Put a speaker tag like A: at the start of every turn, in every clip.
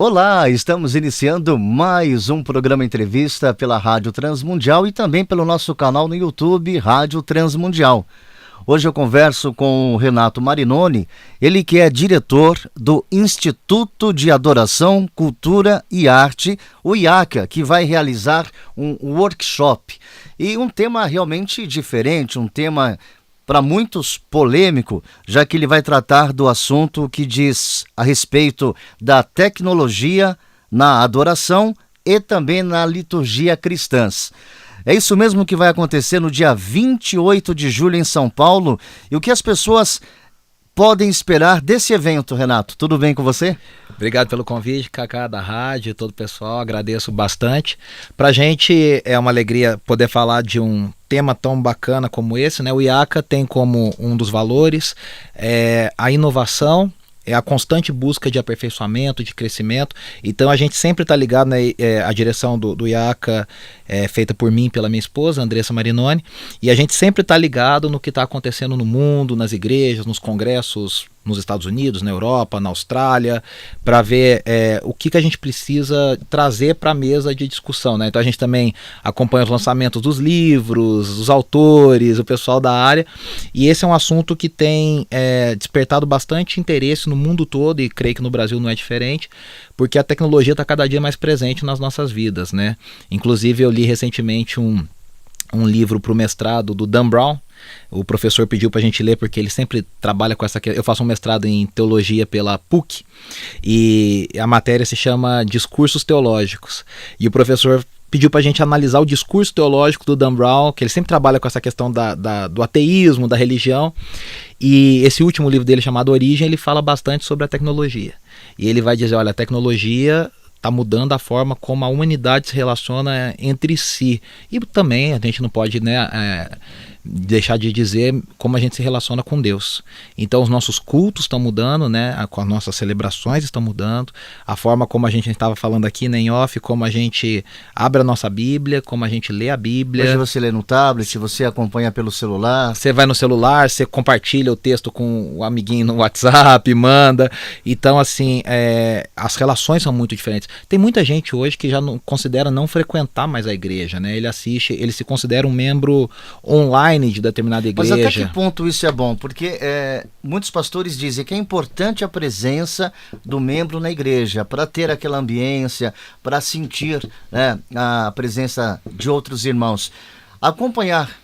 A: Olá, estamos iniciando mais um programa entrevista pela Rádio Transmundial e também pelo nosso canal no YouTube, Rádio Transmundial. Hoje eu converso com o Renato Marinoni, ele que é diretor do Instituto de Adoração, Cultura e Arte, o IACA, que vai realizar um workshop. E um tema realmente diferente, um tema para muitos polêmico, já que ele vai tratar do assunto que diz a respeito da tecnologia na adoração e também na liturgia cristãs. É isso mesmo que vai acontecer no dia 28 de julho em São Paulo. E o que as pessoas podem esperar desse evento, Renato? Tudo bem com você?
B: Obrigado pelo convite, Cacá, da rádio, todo o pessoal, agradeço bastante. Pra gente é uma alegria poder falar de um tema tão bacana como esse, né? O IACA tem como um dos valores a inovação, é a constante busca de aperfeiçoamento, de crescimento. Então a gente sempre está ligado, né? A direção do IACA é feita por mim e pela minha esposa, Andressa Marinoni, e a gente sempre está ligado no que está acontecendo no mundo, nas igrejas, nos congressos, nos Estados Unidos, na Europa, na Austrália, para ver o que a gente precisa trazer para a mesa de discussão, né? Então a gente também acompanha os lançamentos dos livros, os autores, o pessoal da área, e esse é um assunto que tem despertado bastante interesse no mundo todo, e creio que no Brasil não é diferente, porque a tecnologia está cada dia mais presente nas nossas vidas, né? Inclusive eu li recentemente um livro para o mestrado do Dan Brown. O professor pediu para a gente ler porque ele sempre trabalha com essa... Eu faço um mestrado em teologia pela PUC e a matéria se chama Discursos Teológicos. E o professor pediu para a gente analisar o discurso teológico do Dan Brown, que ele sempre trabalha com essa questão do ateísmo, da religião. E esse último livro dele, chamado Origem, ele fala bastante sobre a tecnologia. E ele vai dizer, olha, a tecnologia está mudando a forma como a humanidade se relaciona entre si. E também a gente não pode, deixar de dizer como a gente se relaciona com Deus. Então os nossos cultos estão mudando, né? As nossas celebrações estão mudando, a forma como a gente estava falando aqui, né, em off, como a gente abre a nossa Bíblia, como a gente lê a Bíblia.
A: Hoje você lê no tablet, você acompanha pelo celular.
B: Você vai no celular, você compartilha o texto com o amiguinho no WhatsApp, manda. Então assim, as relações são muito diferentes. Tem muita gente hoje que já considera não frequentar mais a igreja, né? Ele se considera um membro online de determinada igreja.
A: Mas até que ponto isso é bom? Porque muitos pastores dizem que é importante a presença do membro na igreja, para ter aquela ambiência, para sentir, né, a presença de outros irmãos. Acompanhar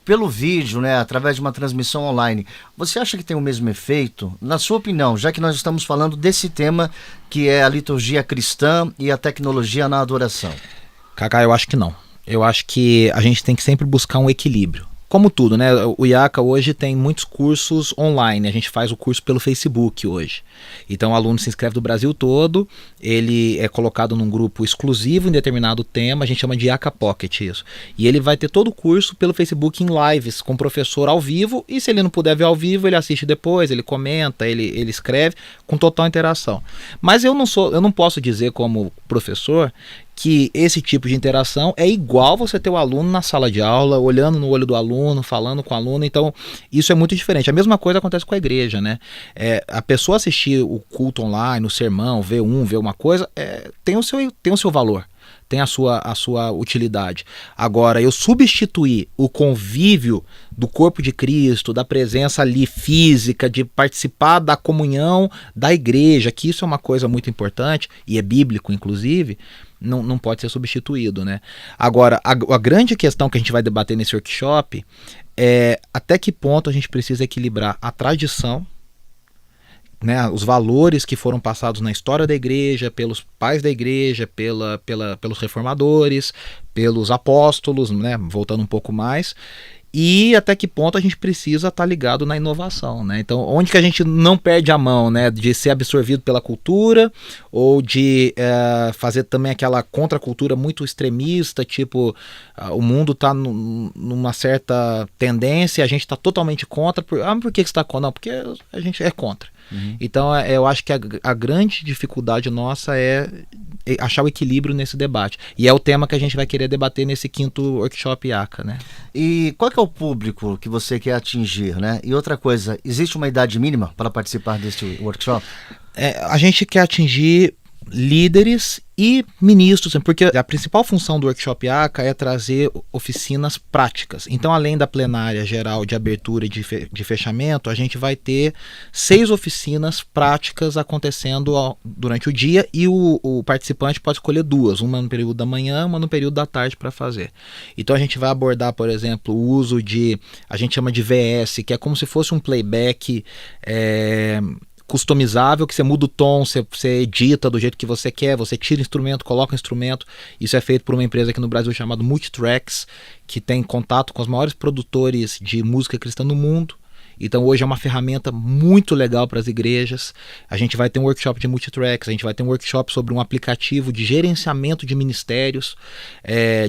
A: pelo vídeo, né, através de uma transmissão online, você acha que tem o mesmo efeito? Na sua opinião, já que nós estamos falando desse tema que é a liturgia cristã e a tecnologia na adoração.
B: Cacá, eu acho que não. Eu acho que a gente tem que sempre buscar um equilíbrio. Como tudo, né? O IACA hoje tem muitos cursos online, a gente faz o curso pelo Facebook hoje. Então o aluno se inscreve do Brasil todo, ele é colocado num grupo exclusivo em determinado tema, a gente chama de IACA Pocket isso. E ele vai ter todo o curso pelo Facebook em lives, com o professor ao vivo, e se ele não puder ver ao vivo, ele assiste depois, ele comenta, ele escreve, com total interação. Mas eu não posso dizer como professor que esse tipo de interação é igual você ter o aluno na sala de aula, olhando no olho do aluno, falando com o aluno. Então isso é muito diferente. A mesma coisa acontece com a igreja, né? A pessoa assistir o culto online, o sermão, ver uma coisa, tem o seu valor, tem a sua utilidade. Agora, eu substituir o convívio do corpo de Cristo, da presença ali física, de participar da comunhão da igreja, que isso é uma coisa muito importante, e é bíblico inclusive, não pode ser substituído, né? Agora, a grande questão que a gente vai debater nesse workshop é até que ponto a gente precisa equilibrar a tradição, né, os valores que foram passados na história da igreja, pelos pais da igreja, pelos reformadores, pelos apóstolos, né, voltando um pouco mais, e até que ponto a gente precisa estar ligado na inovação, né? Então, onde que a gente não perde a mão, né, de ser absorvido pela cultura, ou de fazer também aquela contracultura muito extremista, tipo, o mundo está numa certa tendência, a gente está totalmente contra. Por que você está contra? Não, porque a gente é contra. Uhum. Então eu acho que a grande dificuldade nossa é achar o equilíbrio nesse debate, e é o tema que a gente vai querer debater nesse 5º workshop IACA, né?
A: E qual que é o público que você quer atingir, né? E outra coisa, existe uma idade mínima para participar deste workshop?
B: A gente quer atingir líderes e ministros, porque a principal função do workshop IACA é trazer oficinas práticas. Então, além da plenária geral de abertura e de fechamento, a gente vai ter 6 oficinas práticas acontecendo durante o dia, e o participante pode escolher 2, uma no período da manhã, uma no período da tarde para fazer. Então a gente vai abordar, por exemplo, o uso a gente chama de VS, que é como se fosse um playback customizável, que você muda o tom, você edita do jeito que você quer, você tira instrumento, coloca instrumento. Isso é feito por uma empresa aqui no Brasil chamada Multitracks, que tem contato com os maiores produtores de música cristã no mundo. Então hoje é uma ferramenta muito legal para as igrejas. A gente vai ter um workshop de multitracks, a gente vai ter um workshop sobre um aplicativo de gerenciamento de ministérios,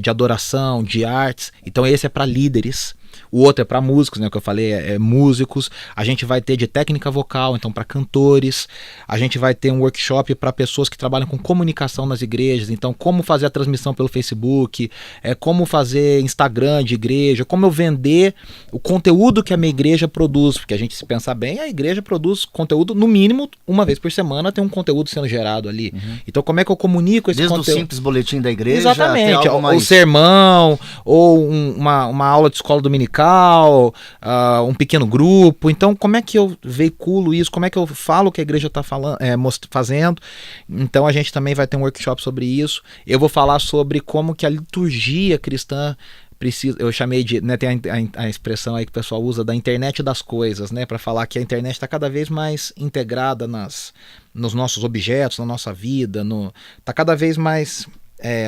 B: de adoração, de artes. Então esse é para líderes. O outro é para músicos, né, que eu falei, músicos. A gente vai ter de técnica vocal, então para cantores. A gente vai ter um workshop para pessoas que trabalham com comunicação nas igrejas, então como fazer a transmissão pelo Facebook, como fazer Instagram de igreja, como eu vender o conteúdo que a minha igreja produz, porque a gente, se pensar bem, a igreja produz conteúdo, no mínimo, uma vez por semana tem um conteúdo sendo gerado ali. Então como é que eu comunico esse conteúdo?
A: Desde o simples boletim da igreja.
B: Exatamente,
A: até algo mais...
B: o sermão, ou uma aula de escola dominical, um pequeno grupo. Então como é que eu veiculo isso, como é que eu falo o que a igreja está fazendo. Então a gente também vai ter um workshop sobre isso. Eu vou falar sobre como que a liturgia cristã precisa, eu chamei de, né, tem a expressão aí que o pessoal usa da internet das coisas, né, para falar que a internet está cada vez mais integrada nos nossos objetos, na nossa vida, está cada vez mais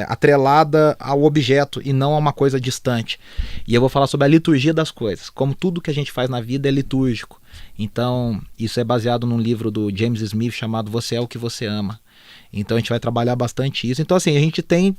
B: atrelada ao objeto e não a uma coisa distante. E eu vou falar sobre a liturgia das coisas, como tudo que a gente faz na vida é litúrgico. Então isso é baseado num livro do James Smith chamado Você é o que você ama. Então a gente vai trabalhar bastante isso. Então assim, a gente tem,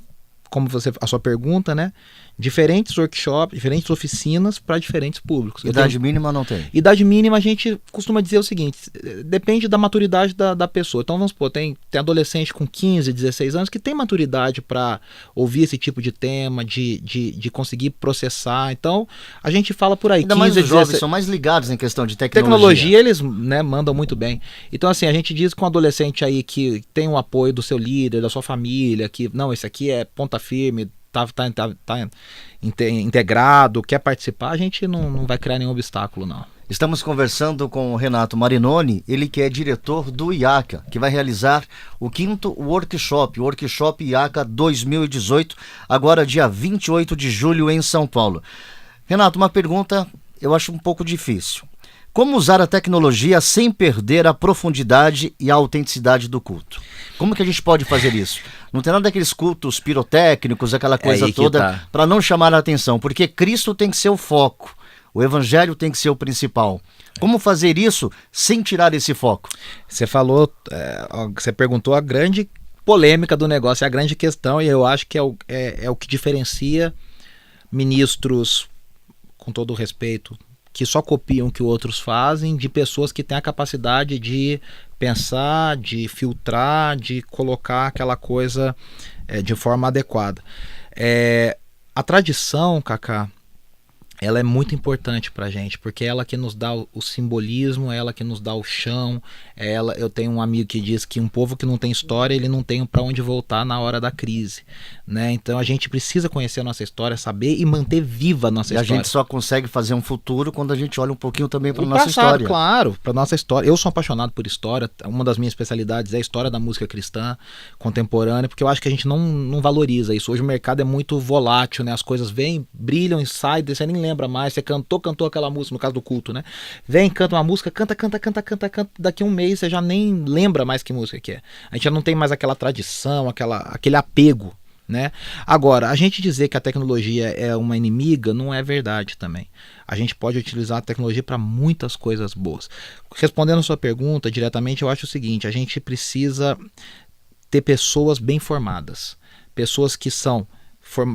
B: como a sua pergunta, né, diferentes workshops, diferentes oficinas para diferentes públicos.
A: Idade mínima não tem?
B: Idade mínima a gente costuma dizer o seguinte, depende da maturidade da pessoa. Então vamos supor, tem adolescente com 15, 16 anos que tem maturidade para ouvir esse tipo de tema, de conseguir processar. Então a gente fala por aí.
A: Ainda
B: 15,
A: mais os
B: 16...
A: jovens são mais ligados em questão de tecnologia.
B: Tecnologia eles, né, mandam muito bem. Então assim, a gente diz que um adolescente aí que tem o apoio do seu líder, da sua família, que não, esse aqui é ponta firme, tá integrado, quer participar, a gente não vai criar nenhum obstáculo, não.
A: Estamos conversando com o Renato Marinoni, ele que é diretor do IACA, que vai realizar o 5º workshop, o Workshop IACA 2018, agora dia 28 de julho em São Paulo. Renato, uma pergunta eu acho um pouco difícil. Como usar a tecnologia sem perder a profundidade e a autenticidade do culto? Como que a gente pode fazer isso? Não tem nada daqueles cultos pirotécnicos, aquela coisa toda, para não chamar a atenção, porque Cristo tem que ser o foco, o evangelho tem que ser o principal. Como fazer isso sem tirar esse foco?
B: Você falou, você perguntou a grande polêmica do negócio, é a grande questão, e eu acho que é o que diferencia ministros, com todo o respeito, que só copiam o que outros fazem, de pessoas que têm a capacidade de pensar, de filtrar, de colocar aquela coisa de forma adequada. A tradição, Cacá, ela é muito importante pra gente, porque é ela que nos dá o simbolismo, é ela que nos dá o chão. Eu tenho um amigo que diz que um povo que não tem história, ele não tem para onde voltar na hora da crise, né? Então a gente precisa conhecer a nossa história, saber e manter viva a nossa história.
A: E a gente só consegue fazer um futuro quando a gente olha um pouquinho também para nossa história.
B: Claro, para nossa história. Eu sou apaixonado por história, uma das minhas especialidades é a história da música cristã contemporânea, porque eu acho que a gente não valoriza isso. Hoje o mercado é muito volátil, né? As coisas vêm, brilham e saem, você nem lembra mais, você cantou aquela música, no caso do culto, né? Vem, canta uma música, canta, daqui a um mês você já nem lembra mais que música que é. A gente já não tem mais aquela tradição, aquele apego, né? Agora, a gente dizer que a tecnologia é uma inimiga não é verdade também. A gente pode utilizar a tecnologia para muitas coisas boas. Respondendo a sua pergunta diretamente, eu acho o seguinte, a gente precisa ter pessoas bem formadas, pessoas que são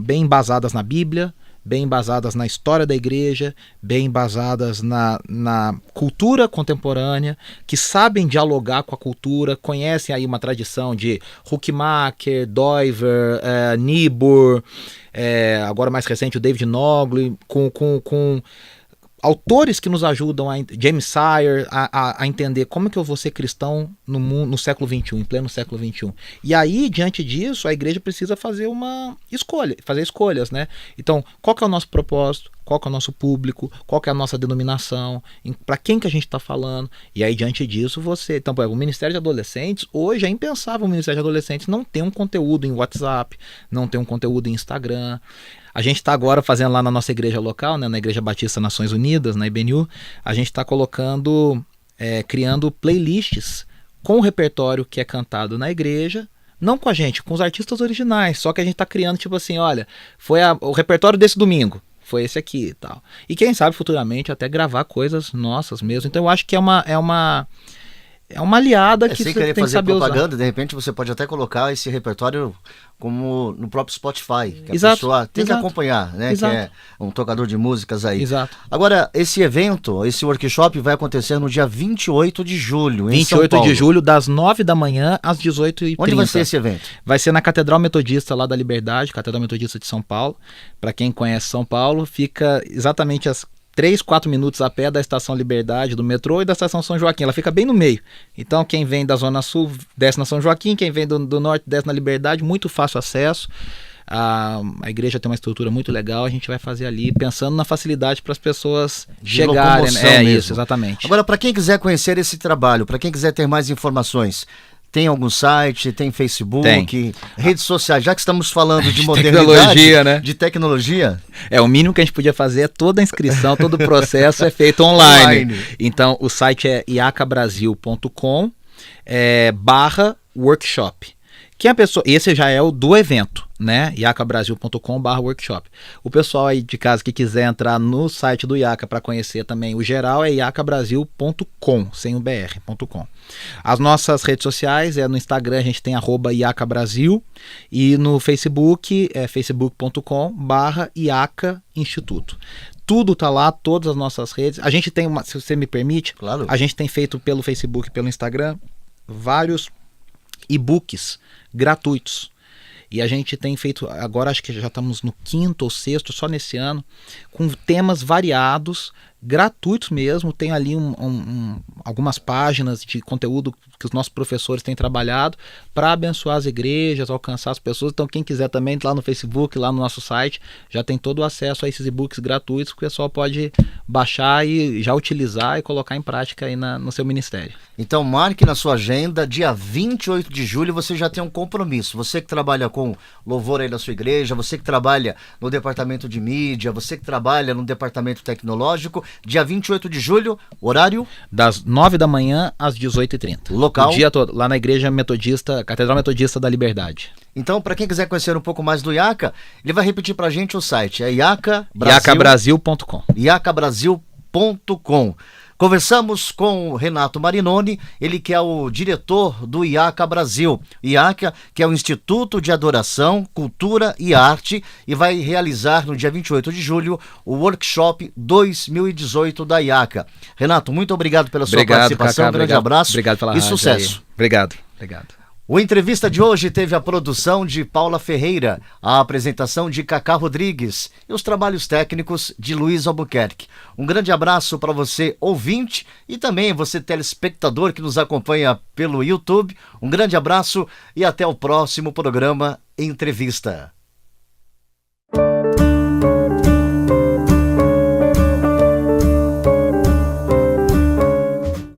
B: bem embasadas na Bíblia, bem embasadas na história da igreja, bem embasadas na cultura contemporânea, que sabem dialogar com a cultura, conhecem aí uma tradição de Huckmacher, Doiver, Niebuhr, agora mais recente o David Nogley, com autores que nos ajudam, James Sire, a entender como é que eu vou ser cristão no século XXI, em pleno século XXI. E aí, diante disso, a igreja precisa fazer uma escolha, fazer escolhas, né? Então, qual que é o nosso propósito? Qual que é o nosso público? Qual que é a nossa denominação? Para quem que a gente está falando? E aí, diante disso, Então, por exemplo, o Ministério de Adolescentes, hoje é impensável o Ministério de Adolescentes não ter um conteúdo em WhatsApp, não ter um conteúdo em Instagram. A gente está agora fazendo lá na nossa igreja local, né, na Igreja Batista Nações Unidas, na IBNU, a gente está criando playlists com o repertório que é cantado na igreja, não com a gente, com os artistas originais, só que a gente está criando tipo assim, olha, o repertório desse domingo, foi esse aqui e tal. E quem sabe futuramente até gravar coisas nossas mesmo. Então eu acho que é uma aliada que você tem que saber
A: propaganda,
B: usar.
A: De repente você pode até colocar esse repertório como no próprio Spotify, que
B: Exato,
A: a pessoa tem que
B: exato,
A: acompanhar, né?
B: exato.
A: Que é um tocador de músicas aí.
B: Exato.
A: Agora, esse evento, esse workshop vai acontecer no dia 28 de julho, em São
B: 28
A: Paulo.
B: de julho, das 9 da manhã às 18h30.
A: Onde vai ser esse evento?
B: Vai ser na Catedral Metodista lá da Liberdade, Catedral Metodista de São Paulo. Para quem conhece São Paulo, fica exatamente às 3-4 minutos a pé da Estação Liberdade, do metrô, e da Estação São Joaquim. Ela fica bem no meio. Então quem vem da Zona Sul desce na São Joaquim, quem vem do Norte desce na Liberdade, muito fácil acesso. A igreja tem uma estrutura muito legal, a gente vai fazer ali pensando na facilidade para as pessoas chegarem. Isso, exatamente.
A: Agora, para quem quiser conhecer esse trabalho, para quem quiser ter mais informações, tem algum site, tem Facebook, redes sociais, já que estamos falando de modernidade,
B: tecnologia, né?
A: De tecnologia.
B: O mínimo que a gente podia fazer é toda a inscrição, todo o processo é feito online. Então, o site é iacabrasil.com /workshop. Esse já é o do evento, né? iacabrasil.com/workshop. O pessoal aí de casa que quiser entrar no site do IACA para conhecer também o geral é iacabrasil.com, sem o br.com. As nossas redes sociais, no Instagram a gente tem @iacabrasil e no Facebook é facebook.com/IACA Instituto. Tudo tá lá, todas as nossas redes. A gente tem se você me permite,
A: claro.
B: A gente tem feito pelo Facebook e pelo Instagram vários e-books gratuitos. E a gente tem feito, agora acho que já estamos no 5º ou 6º, só nesse ano, com temas variados, gratuitos mesmo. Tem ali algumas páginas de conteúdo que os nossos professores têm trabalhado para abençoar as igrejas, alcançar as pessoas. Então quem quiser também, lá no Facebook, lá no nosso site, já tem todo o acesso a esses e-books gratuitos que o pessoal pode baixar e já utilizar e colocar em prática aí no seu ministério.
A: Então marque na sua agenda, dia 28 de julho você já tem um compromisso. Você que trabalha com louvor aí na sua igreja, você que trabalha no departamento de mídia, você que trabalha no departamento tecnológico, dia 28 de julho, horário?
B: Das 9 da manhã às 18h30.
A: Local?
B: O dia todo, lá na Igreja Metodista, Catedral Metodista da Liberdade.
A: Então, para quem quiser conhecer um pouco mais do IACA, ele vai repetir pra gente o site, é
B: iacabrasil.com.
A: iacabrasil.com. Conversamos com o Renato Marinoni, ele que é o diretor do IACA Brasil. IACA, que é o Instituto de Adoração, Cultura e Arte, e vai realizar no dia 28 de julho o Workshop 2018 da IACA. Renato, muito obrigado pela sua participação,
B: Cacá,
A: um grande abraço
B: obrigado pela
A: e
B: rádio
A: sucesso.
B: Aí. Obrigado.
A: O Entrevista de hoje teve a produção de Paula Ferreira, a apresentação de Cacá Rodrigues e os trabalhos técnicos de Luiz Albuquerque. Um grande abraço para você, ouvinte, e também você, telespectador que nos acompanha pelo YouTube. Um grande abraço e até o próximo programa Entrevista.